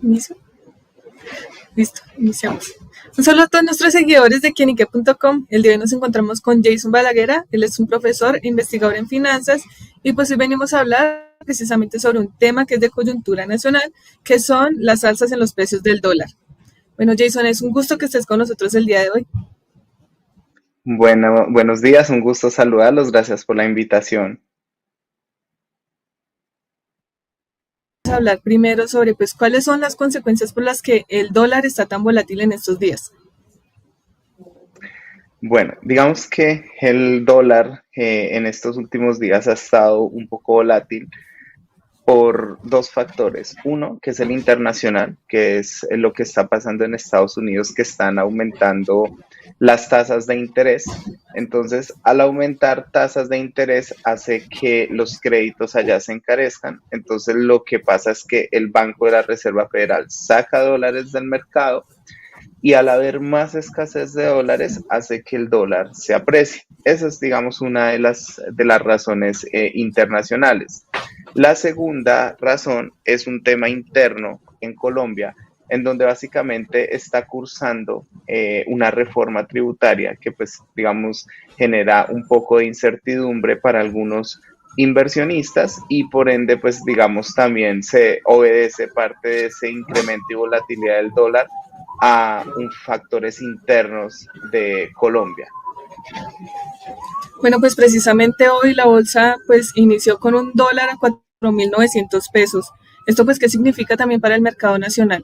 ¿Inicio? Listo, iniciamos. Un saludo a todos nuestros seguidores de quienique.com. El día de hoy nos encontramos con Jason Balaguera. Él es un profesor e investigador en finanzas y pues hoy venimos a hablar precisamente sobre un tema que es de coyuntura nacional, que son las alzas en los precios del dólar. Bueno, Jason, es un gusto que estés con nosotros el día de hoy. Bueno, buenos días, un gusto saludarlos, gracias por la invitación. Vamos a hablar primero sobre pues cuáles son las consecuencias por las que el dólar está tan volátil en estos días. Bueno, digamos que el dólar en estos últimos días ha estado un poco volátil por dos factores. Uno, que es el internacional, que es lo que está pasando en Estados Unidos, que están aumentando las tasas de interés. Entonces, al aumentar tasas de interés hace que los créditos allá se encarezcan. Entonces, lo que pasa es que el Banco de la Reserva Federal saca dólares del mercado y al haber más escasez de dólares hace que el dólar se aprecie. Esa es, digamos, una de las razones internacionales. La segunda razón es un tema interno en Colombia, en donde básicamente está cursando una reforma tributaria que, pues, digamos, genera un poco de incertidumbre para algunos inversionistas y por ende, pues, digamos, también se obedece parte de ese incremento y volatilidad del dólar a factores internos de Colombia. Bueno, pues precisamente hoy la bolsa pues inició con un dólar a 4.900 pesos. ¿Esto pues qué significa también para el mercado nacional?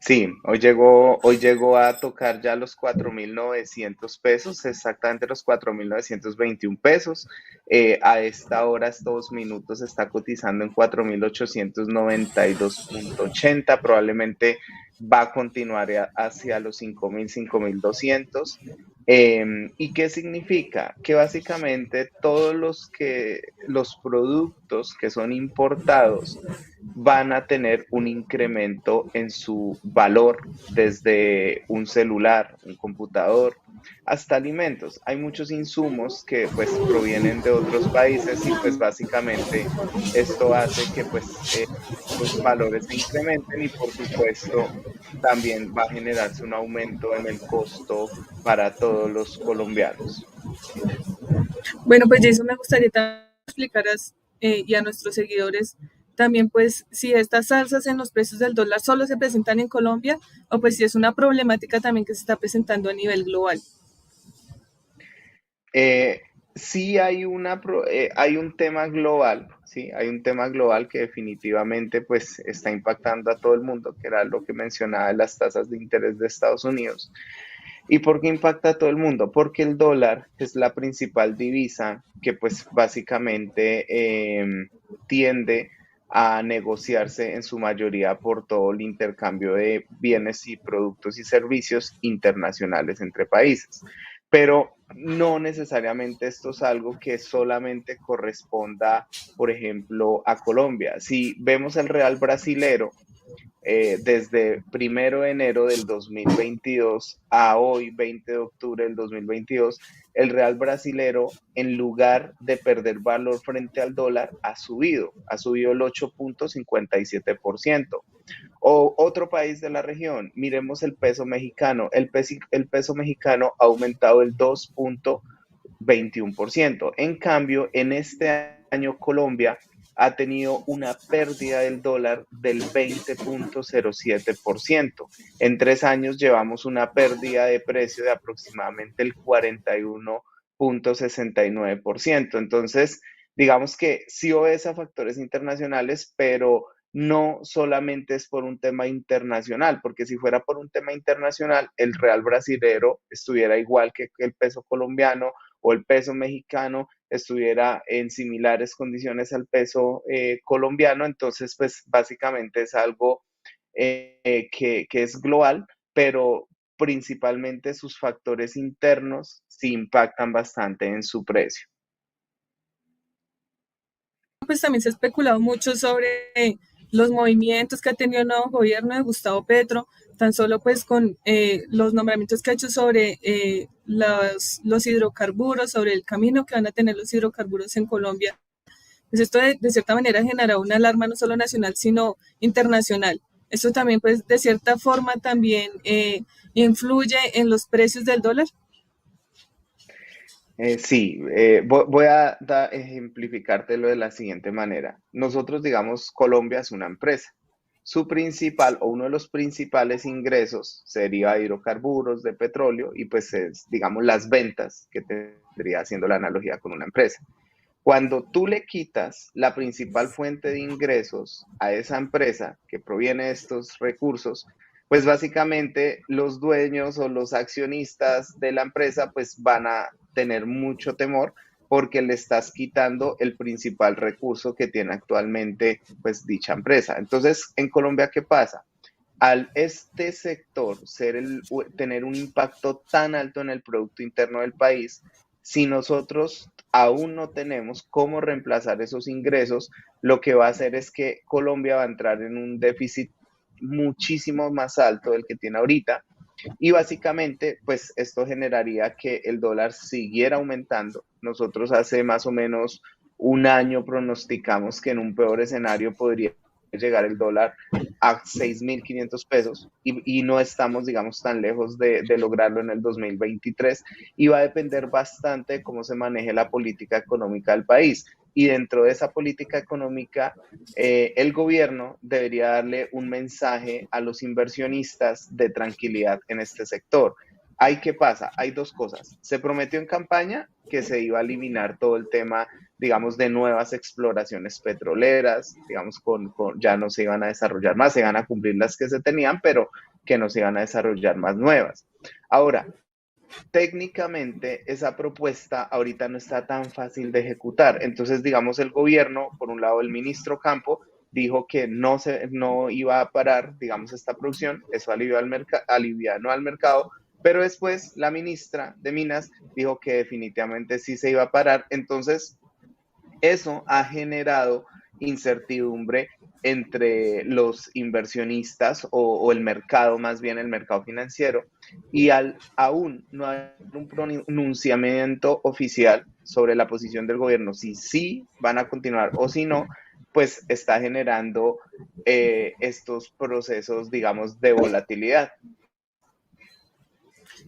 Sí, hoy llegó a tocar ya los 4.900 pesos, exactamente los 4.921 pesos. A esta hora, estos minutos, está cotizando en 4.892,80. Probablemente va a continuar hacia los 5.000, 5.200. ¿Y qué significa? Que básicamente todos los productos que son importados van a tener un incremento en su valor desde un celular, un computador, hasta alimentos. Hay muchos insumos que pues provienen de otros países y pues básicamente esto hace que pues los valores se incrementen y por supuesto también va a generarse un aumento en el costo para todos los colombianos. Bueno, pues Jason, me gustaría también que explicaras y a nuestros seguidores también pues si estas alzas en los precios del dólar solo se presentan en Colombia o pues si es una problemática también que se está presentando a nivel global. Eh, sí hay un tema global, sí, hay un tema global que definitivamente pues está impactando a todo el mundo, que era lo que mencionaba de las tasas de interés de Estados Unidos. ¿Y por qué impacta a todo el mundo? Porque el dólar es la principal divisa que pues básicamente tiende a negociarse en su mayoría por todo el intercambio de bienes y productos y servicios internacionales entre países. Pero no necesariamente esto es algo que solamente corresponda, por ejemplo, a Colombia. Si vemos el real brasilero, desde 1 de enero del 2022 a hoy, 20 de octubre del 2022, el real brasilero, en lugar de perder valor frente al dólar, ha subido el 8,57%. O otro país de la región, miremos el peso mexicano. El peso mexicano ha aumentado el 2,21%. En cambio, en este año Colombia ha tenido una pérdida del dólar del 20,07%. En 3 años llevamos una pérdida de precio de aproximadamente el 41,69%. Entonces, digamos que sí obedece a factores internacionales, pero no solamente es por un tema internacional, porque si fuera por un tema internacional, el real brasilero estuviera igual que el peso colombiano o el peso mexicano estuviera en similares condiciones al peso colombiano. Entonces, pues básicamente es algo que es global, pero principalmente sus factores internos sí impactan bastante en su precio. Pues también se ha especulado mucho sobre los movimientos que ha tenido el nuevo gobierno de Gustavo Petro, tan solo pues con los nombramientos que ha hecho sobre los hidrocarburos, sobre el camino que van a tener los hidrocarburos en Colombia. Pues esto de cierta manera genera una alarma no solo nacional, sino internacional. Esto también pues de cierta forma también influye en los precios del dólar. Sí, voy a ejemplificártelo de la siguiente manera. Nosotros, digamos, Colombia es una empresa. Su principal o uno de los principales ingresos sería hidrocarburos de petróleo y pues es, digamos, las ventas que tendría haciendo la analogía con una empresa. Cuando tú le quitas la principal fuente de ingresos a esa empresa que proviene de estos recursos, pues básicamente los dueños o los accionistas de la empresa pues van a tener mucho temor porque le estás quitando el principal recurso que tiene actualmente pues dicha empresa. Entonces, en Colombia, ¿qué pasa? Al este sector tener un impacto tan alto en el Producto Interno del país, si nosotros aún no tenemos cómo reemplazar esos ingresos, lo que va a hacer es que Colombia va a entrar en un déficit muchísimo más alto del que tiene ahorita y básicamente, pues esto generaría que el dólar siguiera aumentando. Nosotros hace más o menos un año pronosticamos que en un peor escenario podría llegar el dólar a 6.500 pesos y no estamos, digamos, tan lejos de lograrlo en el 2023 y va a depender bastante de cómo se maneje la política económica del país. Y dentro de esa política económica, el gobierno debería darle un mensaje a los inversionistas de tranquilidad en este sector. ¿Hay qué pasa? Hay dos cosas. Se prometió en campaña que se iba a eliminar todo el tema, digamos, de nuevas exploraciones petroleras, digamos, ya no se iban a desarrollar más, se iban a cumplir las que se tenían, pero que no se iban a desarrollar más nuevas. Ahora, técnicamente esa propuesta ahorita no está tan fácil de ejecutar. Entonces, digamos, el gobierno, por un lado, el ministro Campo, dijo que no iba a parar, digamos, esta producción, eso alivianó al mercado, pero después la ministra de Minas dijo que definitivamente sí se iba a parar. Entonces, eso ha generado incertidumbre entre los inversionistas o el mercado, más bien el mercado financiero, y aún no hay un pronunciamiento oficial sobre la posición del gobierno, si sí van a continuar o si no, pues está generando estos procesos, digamos, de volatilidad.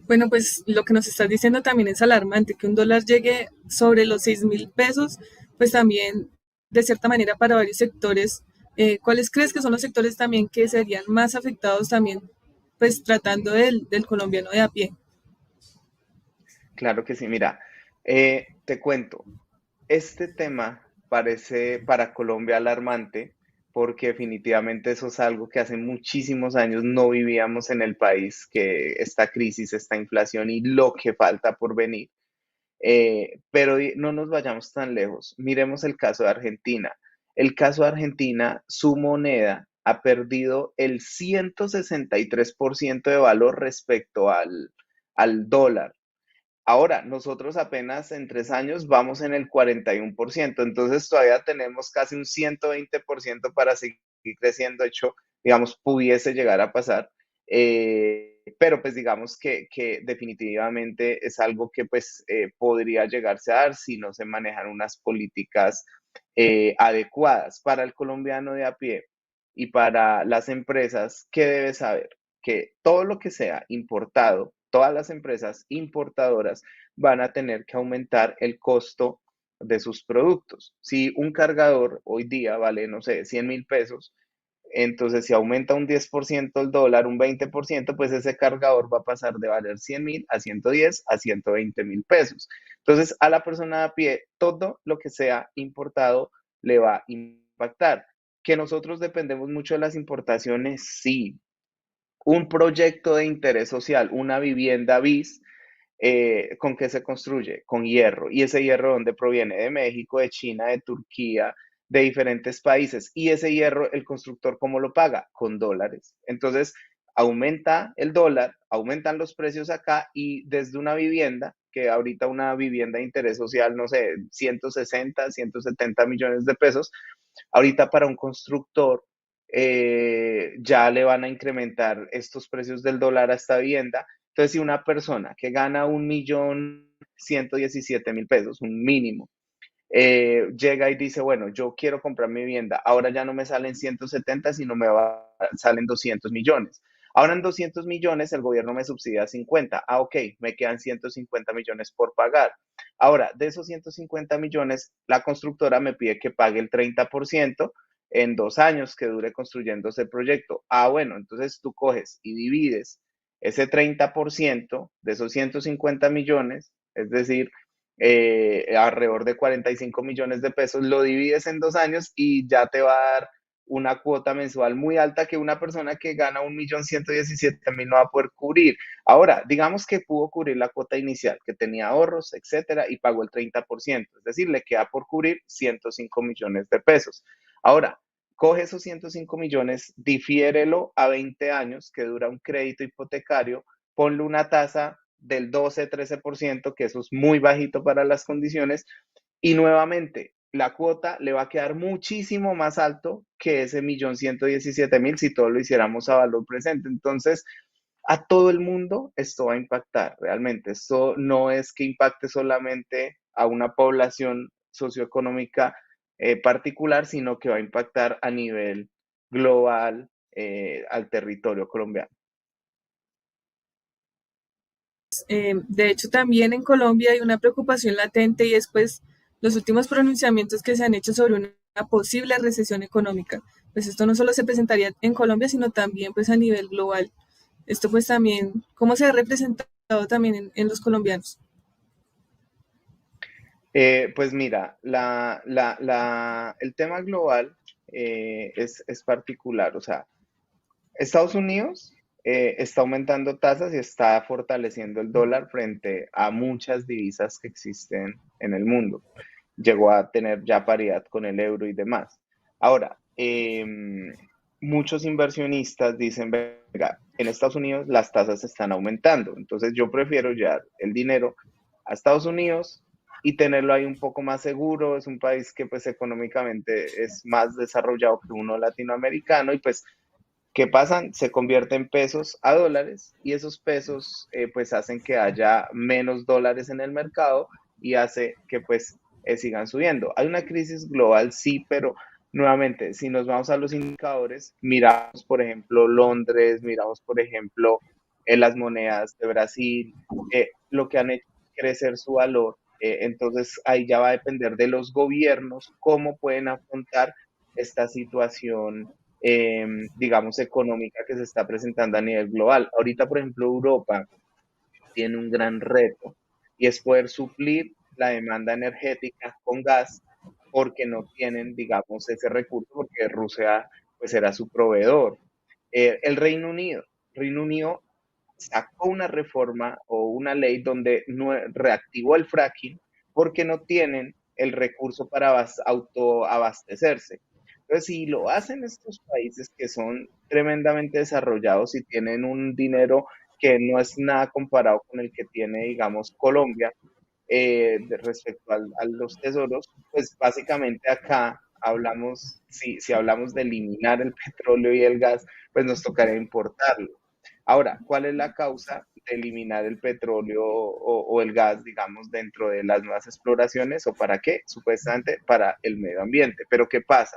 Bueno, pues lo que nos estás diciendo también es alarmante, que un dólar llegue sobre los 6.000 pesos, pues también de cierta manera para varios sectores. ¿Cuáles crees que son los sectores también que serían más afectados también, pues tratando del colombiano de a pie? Claro que sí, mira, te cuento, este tema parece para Colombia alarmante porque definitivamente eso es algo que hace muchísimos años no vivíamos en el país, que esta crisis, esta inflación y lo que falta por venir. Pero no nos vayamos tan lejos. Miremos el caso de Argentina. El caso de Argentina, su moneda ha perdido el 163% de valor respecto al dólar. Ahora, nosotros apenas en 3 años vamos en el 41%, entonces todavía tenemos casi un 120% para seguir creciendo. De hecho, digamos, pudiese llegar a pasar, pero pues digamos que definitivamente es algo que pues podría llegarse a dar si no se manejan unas políticas adecuadas para el colombiano de a pie y para las empresas. ¿Qué debe saber? Que todo lo que sea importado, todas las empresas importadoras van a tener que aumentar el costo de sus productos. Si un cargador hoy día vale, no sé, 100.000 pesos, entonces si aumenta un 10% el dólar, un 20%, pues ese cargador va a pasar de valer 100.000 a 110 a 120.000 pesos. Entonces a la persona a pie, todo lo que sea importado le va a impactar. Que nosotros dependemos mucho de las importaciones, sí, un proyecto de interés social, una vivienda bis, ¿con qué se construye? Con hierro. ¿Y ese hierro dónde proviene? De México, de China, de Turquía, de diferentes países. Y ese hierro, el constructor, ¿cómo lo paga? Con dólares. Entonces, aumenta el dólar, aumentan los precios acá y desde una vivienda, que ahorita una vivienda de interés social, no sé, 160, 170 millones de pesos, ahorita para un constructor ya le van a incrementar estos precios del dólar a esta vivienda. Entonces, si una persona que gana 1.117.000 pesos, un mínimo, llega y dice, bueno, yo quiero comprar mi vivienda, ahora ya no me salen 170, sino salen 200 millones. Ahora en 200 millones el gobierno me subsidia 50. Ah, ok, me quedan 150 millones por pagar. Ahora, de esos 150 millones, la constructora me pide que pague el 30% en 2 años que dure construyendo ese proyecto. Ah, bueno, entonces tú coges y divides ese 30% de esos 150 millones, es decir, alrededor de 45 millones de pesos, lo divides en 2 años y ya te va a dar una cuota mensual muy alta que una persona que gana 1.117.000 no va a poder cubrir. Ahora, digamos que pudo cubrir la cuota inicial, que tenía ahorros, etcétera, y pagó el 30%, es decir, le queda por cubrir 105 millones de pesos. Ahora, coge esos 105 millones, difiérelo a 20 años, que dura un crédito hipotecario, ponle una tasa del 12-13%, que eso es muy bajito para las condiciones, y nuevamente la cuota le va a quedar muchísimo más alto que ese 1.117.000 si todo lo hiciéramos a valor presente. Entonces, a todo el mundo esto va a impactar realmente. Esto no es que impacte solamente a una población socioeconómica particular, sino que va a impactar a nivel global al territorio colombiano. De hecho, también en Colombia hay una preocupación latente y es pues los últimos pronunciamientos que se han hecho sobre una posible recesión económica. Pues esto no solo se presentaría en Colombia, sino también pues a nivel global. Esto pues también, ¿cómo se ha representado también en los colombianos? Pues mira, el tema global es particular. O sea, Estados Unidos está aumentando tasas y está fortaleciendo el dólar frente a muchas divisas que existen en el mundo. Llegó a tener ya paridad con el euro y demás. Ahora, muchos inversionistas dicen, venga, en Estados Unidos las tasas están aumentando, entonces yo prefiero llevar el dinero a Estados Unidos y tenerlo ahí un poco más seguro. Es un país que pues económicamente es más desarrollado que uno latinoamericano y pues ¿qué pasan? Se convierte en pesos a dólares y esos pesos pues hacen que haya menos dólares en el mercado y hace que pues sigan subiendo. Hay una crisis global, sí, pero nuevamente, si nos vamos a los indicadores, miramos por ejemplo Londres, miramos por ejemplo las monedas de Brasil, lo que han hecho crecer su valor. Entonces ahí ya va a depender de los gobiernos cómo pueden afrontar esta situación digamos, económica que se está presentando a nivel global. Ahorita, por ejemplo, Europa tiene un gran reto y es poder suplir la demanda energética con gas porque no tienen, digamos, ese recurso porque Rusia pues era su proveedor. El Reino Unido sacó una reforma o una ley donde reactivó el fracking porque no tienen el recurso para autoabastecerse. Entonces, si lo hacen estos países que son tremendamente desarrollados y tienen un dinero que no es nada comparado con el que tiene, digamos, Colombia, respecto a los tesoros, pues básicamente acá hablamos, si hablamos de eliminar el petróleo y el gas, pues nos tocaría importarlo. Ahora, ¿cuál es la causa de eliminar el petróleo o el gas, digamos, dentro de las nuevas exploraciones? ¿O para qué? Supuestamente para el medio ambiente. Pero ¿qué pasa?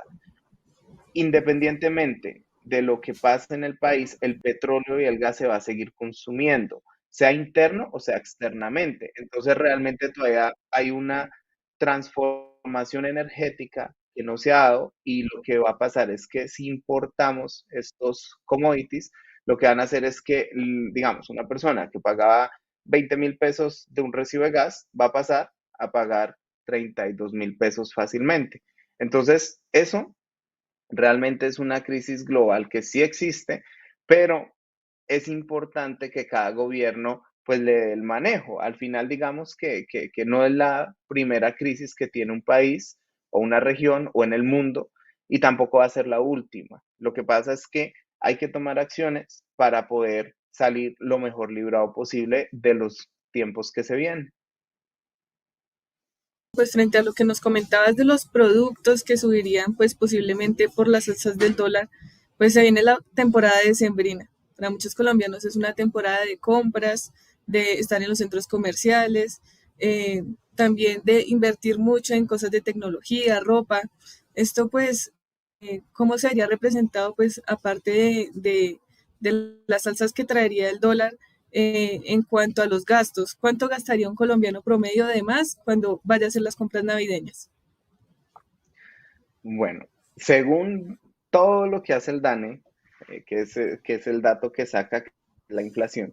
Independientemente de lo que pase en el país, el petróleo y el gas se va a seguir consumiendo, sea interno o sea externamente. Entonces, realmente todavía hay una transformación energética que no se ha dado y lo que va a pasar es que si importamos estos commodities, lo que van a hacer es que, digamos, una persona que pagaba 20.000 pesos de un recibo de gas va a pasar a pagar 32.000 pesos fácilmente. Entonces, eso realmente es una crisis global que sí existe, pero es importante que cada gobierno pues le dé el manejo. Al final, digamos que no es la primera crisis que tiene un país, o una región o en el mundo, y tampoco va a ser la última. Lo que pasa es que hay que tomar acciones para poder salir lo mejor librado posible de los tiempos que se vienen. Pues frente a lo que nos comentabas de los productos que subirían, pues posiblemente por las alzas del dólar, pues se viene la temporada decembrina. Para muchos colombianos es una temporada de compras, de estar en los centros comerciales, eh, también de invertir mucho en cosas de tecnología, ropa. Esto pues, ¿cómo se haría representado pues aparte de las alzas que traería el dólar? En cuanto a los gastos, ¿cuánto gastaría un colombiano promedio de más cuando vaya a hacer las compras navideñas? Bueno, según todo lo que hace el DANE, que es el dato que saca la inflación,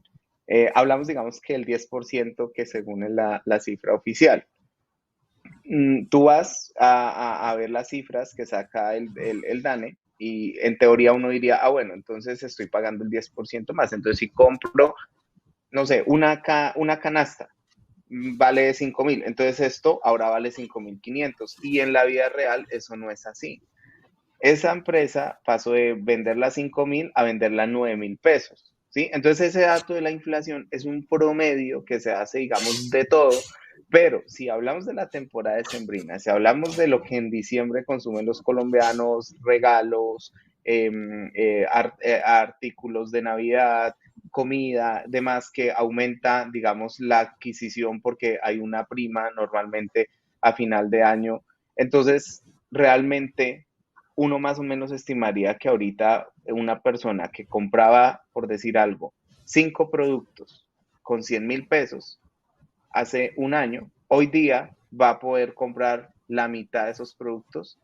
hablamos, digamos, que el 10% que según es la cifra oficial. Tú vas a ver las cifras que saca el DANE y en teoría uno diría, ah, bueno, entonces estoy pagando el 10% más. Entonces, si compro, no sé, una canasta, vale 5.000, entonces esto ahora vale 5.500 y en la vida real eso no es así. Esa empresa pasó de venderla a 5.000 a venderla a 9.000 pesos, ¿sí? Entonces ese dato de la inflación es un promedio que se hace, digamos, de todo, pero si hablamos de la temporada decembrina, si hablamos de lo que en diciembre consumen los colombianos, regalos, artículos de Navidad, comida, demás que aumenta, digamos, la adquisición porque hay una prima normalmente a final de año. Entonces, realmente uno más o menos estimaría que ahorita una persona que compraba, por decir algo, 5 productos con 100.000 pesos hace un año, hoy día va a poder comprar la mitad de esos productos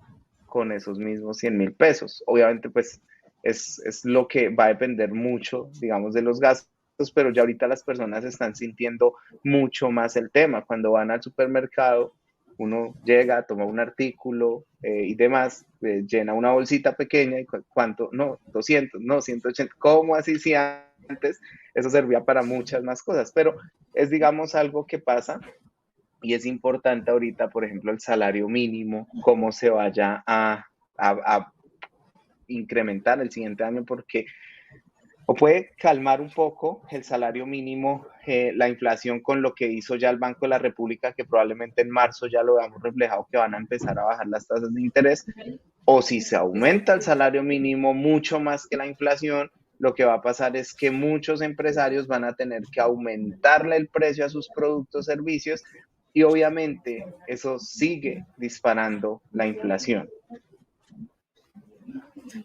con esos mismos 100.000 pesos. Obviamente, pues es lo que va a depender mucho, digamos, de los gastos, pero ya ahorita las personas están sintiendo mucho más el tema. Cuando van al supermercado, uno llega, toma un artículo y demás, llena una bolsita pequeña y cuánto, no, 200, no, 180, ¿cómo así si antes eso servía para muchas más cosas? Pero es, digamos, algo que pasa y es importante ahorita, por ejemplo, el salario mínimo, cómo se vaya a incrementar el siguiente año, porque o puede calmar un poco el salario mínimo, la inflación con lo que hizo ya el Banco de la República, que probablemente en marzo ya lo veamos reflejado que van a empezar a bajar las tasas de interés, o si se aumenta el salario mínimo mucho más que la inflación, lo que va a pasar es que muchos empresarios van a tener que aumentarle el precio a sus productos, servicios, y obviamente eso sigue disparando la inflación.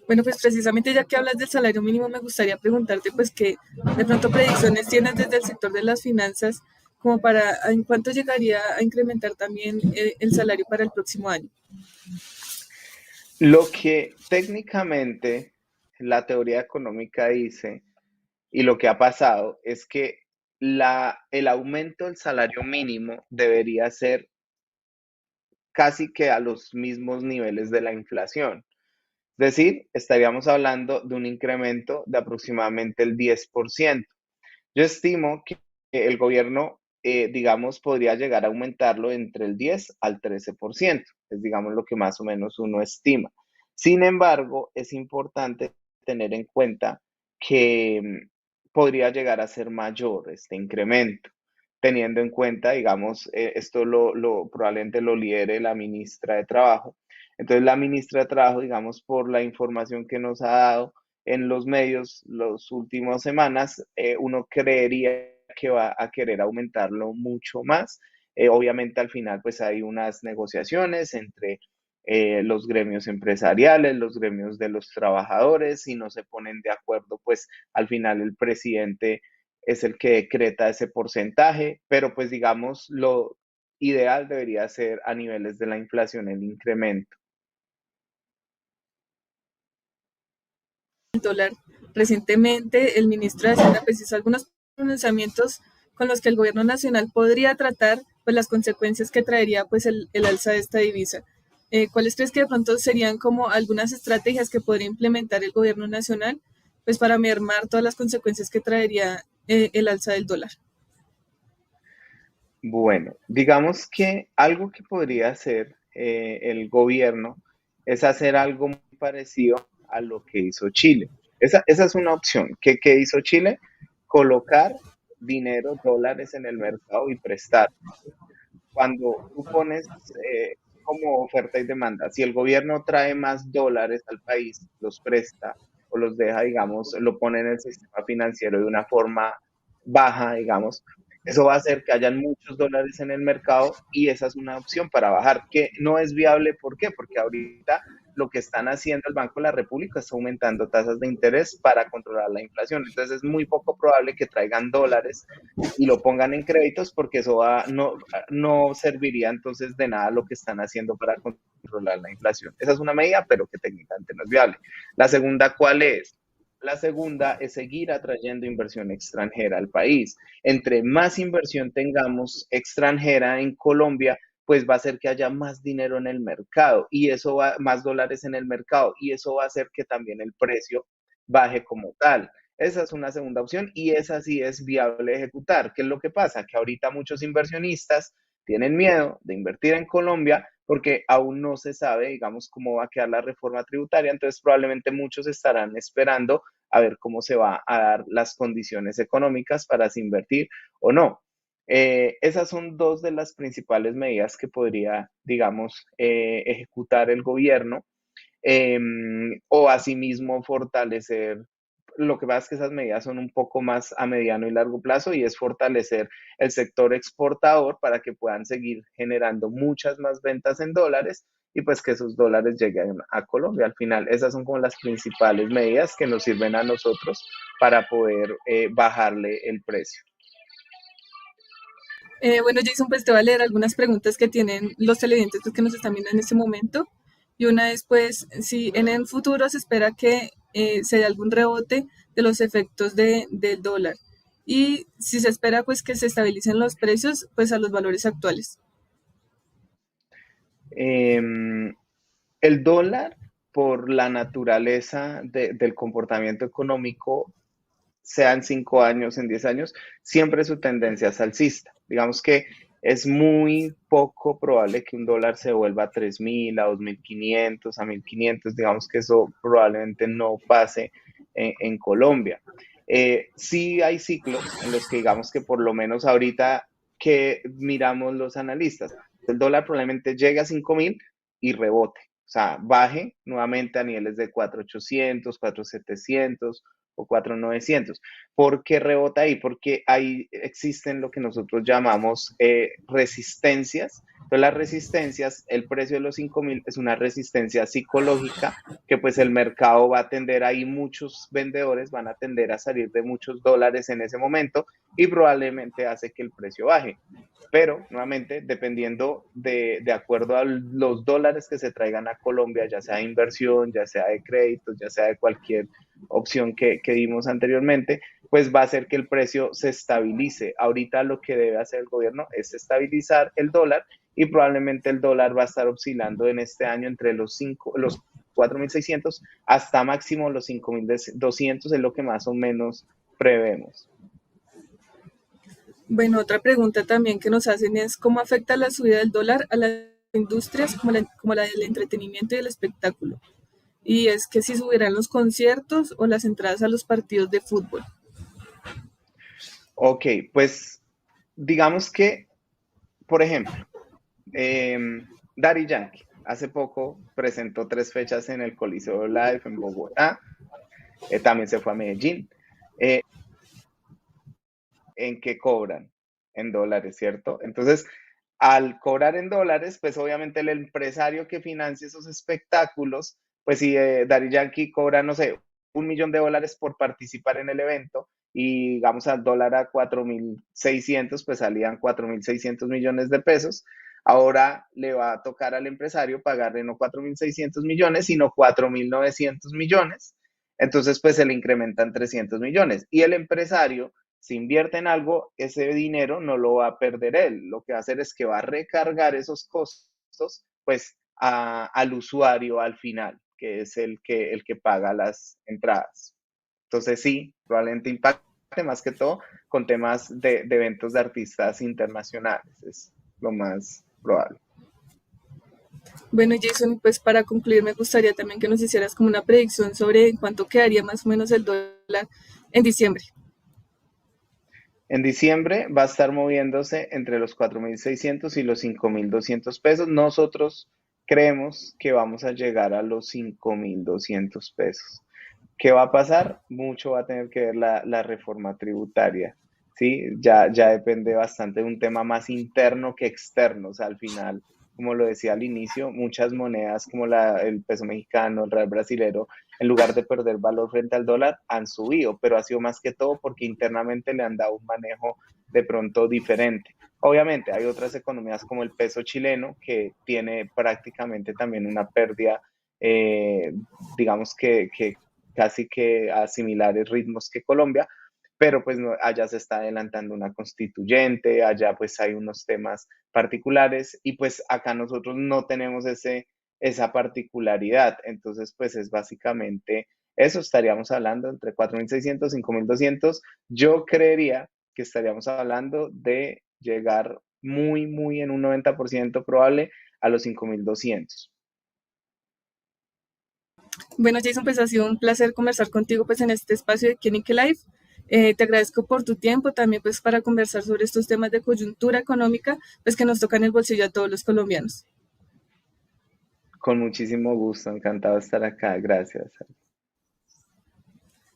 Bueno, pues precisamente ya que hablas del salario mínimo, me gustaría preguntarte pues qué de pronto predicciones tienes desde el sector de las finanzas como para en cuánto llegaría a incrementar también el salario para el próximo año. Lo que técnicamente la teoría económica dice y lo que ha pasado es que el aumento del salario mínimo debería ser casi que a los mismos niveles de la inflación. Es decir, estaríamos hablando de un incremento de aproximadamente el 10%. Yo estimo que el gobierno, digamos, podría llegar a aumentarlo entre el 10 al 13%, es, digamos, lo que más o menos uno estima. Sin embargo, es importante tener en cuenta que podría llegar a ser mayor este incremento, teniendo en cuenta, digamos, esto probablemente lo lidere la ministra de Trabajo. Entonces, la ministra de Trabajo, digamos, por la información que nos ha dado, en los medios las últimas semanas, uno creería que va a querer aumentarlo mucho más. Obviamente al final pues hay unas negociaciones entre los gremios empresariales, los gremios de los trabajadores, si no se ponen de acuerdo, pues al final el presidente es el que decreta ese porcentaje, pero pues digamos lo ideal debería ser a niveles de la inflación el incremento. El dólar. Recientemente, el ministro de Hacienda pues, hizo algunos pronunciamientos con los que el gobierno nacional podría tratar pues, las consecuencias que traería pues, el alza de esta divisa. ¿Cuáles crees que de pronto serían como algunas estrategias que podría implementar el gobierno nacional pues, para mermar todas las consecuencias que traería el alza del dólar? Bueno, digamos que algo que podría hacer el gobierno es hacer algo muy parecido a lo que hizo Chile. Esa es una opción. ¿Qué hizo Chile? Colocar dinero, dólares en el mercado y prestar. Cuando tú pones como oferta y demanda, si el gobierno trae más dólares al país, los presta o los deja, digamos, lo pone en el sistema financiero de una forma baja, digamos, eso va a hacer que hayan muchos dólares en el mercado y esa es una opción para bajar, que no es viable. ¿Por qué? Porque ahorita lo que están haciendo el Banco de la República es aumentando tasas de interés para controlar la inflación. Entonces es muy poco probable que traigan dólares y lo pongan en créditos porque eso no serviría entonces de nada lo que están haciendo para controlar la inflación. Esa es una medida, pero que técnicamente no es viable. La segunda, ¿cuál es? La segunda es seguir atrayendo inversión extranjera al país. Entre más inversión tengamos extranjera en Colombia, pues va a hacer que haya más dinero en el mercado y eso va, más dólares en el mercado y eso va a hacer que también el precio baje como tal. Esa es una segunda opción y esa sí es viable ejecutar. ¿Qué es lo que pasa? Que ahorita muchos inversionistas tienen miedo de invertir en Colombia porque aún no se sabe, digamos, cómo va a quedar la reforma tributaria, entonces probablemente muchos estarán esperando a ver cómo se va a dar las condiciones económicas para si invertir o no. Esas son dos de las principales medidas que podría, digamos, ejecutar el gobierno eh, o asimismo fortalecer. Lo que pasa es que esas medidas son un poco más a mediano y largo plazo y es fortalecer el sector exportador para que puedan seguir generando muchas más ventas en dólares y pues que esos dólares lleguen a Colombia. Al final, esas son como las principales medidas que nos sirven a nosotros para poder bajarle el precio. Bueno, Jason, pues te voy a leer algunas preguntas que tienen los televidentes pues, que nos están viendo en este momento. Y una es, pues, si en el futuro se espera que se dé algún rebote de los efectos del dólar. Y si se espera, pues, que se estabilicen los precios, pues, a los valores actuales. Eh, el dólar, por la naturaleza del comportamiento económico, sea en 5 años, en 10 años, siempre su tendencia es alcista. Digamos que es muy poco probable que un dólar se vuelva a 3.000, a 2.500, a 1.500. Digamos que eso probablemente no pase en Colombia. Sí hay ciclos en los que digamos que por lo menos ahorita que miramos los analistas, el dólar probablemente llegue a 5.000 y rebote. O sea, baje nuevamente a niveles de 4.800, 4.700 o 4.900. ¿Por qué rebota ahí? Porque ahí existen lo que nosotros llamamos resistencias. Entonces, las resistencias, el precio de los 5.000 es una resistencia psicológica que pues el mercado va a tender, ahí muchos vendedores van a tender a salir de muchos dólares en ese momento y probablemente hace que el precio baje. Pero nuevamente, dependiendo de acuerdo a los dólares que se traigan a Colombia, ya sea de inversión, ya sea de créditos, ya sea de cualquier opción que dimos anteriormente, pues va a hacer que el precio se estabilice. Ahorita lo que debe hacer el gobierno es estabilizar el dólar y probablemente el dólar va a estar oscilando en este año entre los 4.600 hasta máximo los 5.200 es lo que más o menos prevemos. Bueno, otra pregunta también que nos hacen es cómo afecta la subida del dólar a las industrias como la del entretenimiento y el espectáculo. Y es que si subirán los conciertos o las entradas a los partidos de fútbol. Ok, pues digamos que, por ejemplo, eh, Daddy Yankee hace poco presentó 3 fechas en el Coliseo Live en Bogotá, también se fue a Medellín. Eh, ¿En qué cobran? En dólares, ¿cierto? Entonces, al cobrar en dólares, pues obviamente el empresario que financia esos espectáculos, pues si Daddy Yankee cobra, no sé, $1.000.000 por participar en el evento y digamos al dólar a 4.600, pues salían 4.600 millones de pesos. Ahora le va a tocar al empresario pagarle no 4.600 millones, sino 4.900 millones. Entonces, pues se le incrementan 300 millones. Y el empresario, si invierte en algo, ese dinero no lo va a perder él. Lo que va a hacer es que va a recargar esos costos, pues, al usuario al final, que es el que paga las entradas. Entonces, sí, probablemente impacte más que todo con temas de eventos de artistas internacionales. Es lo más probable. Bueno, Jason, y pues para concluir me gustaría también que nos hicieras como una predicción sobre en cuánto quedaría más o menos el dólar en diciembre. En diciembre va a estar moviéndose entre los 4.600 y los 5.200 pesos. Nosotros creemos que vamos a llegar a los 5.200 pesos. ¿Qué va a pasar? Mucho va a tener que ver la reforma tributaria, ¿sí? Ya depende bastante de un tema más interno que externo. O sea, al final, como lo decía al inicio, muchas monedas como el peso mexicano, el real brasilero, en lugar de perder valor frente al dólar, han subido, pero ha sido más que todo porque internamente le han dado un manejo de pronto diferente. Obviamente, hay otras economías como el peso chileno que tiene prácticamente también una pérdida, eh, digamos que casi que a similares ritmos que Colombia, pero pues no, allá se está adelantando una constituyente, allá pues hay unos temas particulares y pues acá nosotros no tenemos esa particularidad, entonces pues es básicamente eso, estaríamos hablando entre 4.600 5.200. Yo creería que estaríamos hablando de llegar muy en un 90% probable a los 5.200. Bueno, Jason, pues ha sido un placer conversar contigo pues en este espacio de Kenny Life. Te agradezco por tu tiempo también pues para conversar sobre estos temas de coyuntura económica pues que nos tocan el bolsillo a todos los colombianos. Con muchísimo gusto, encantado de estar acá, gracias.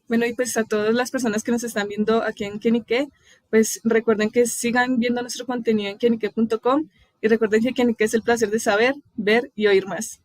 Bueno, y pues a todas las personas que nos están viendo aquí en Kenique, pues recuerden que sigan viendo nuestro contenido en kenique.com y recuerden que Kenique es el placer de saber, ver y oír más.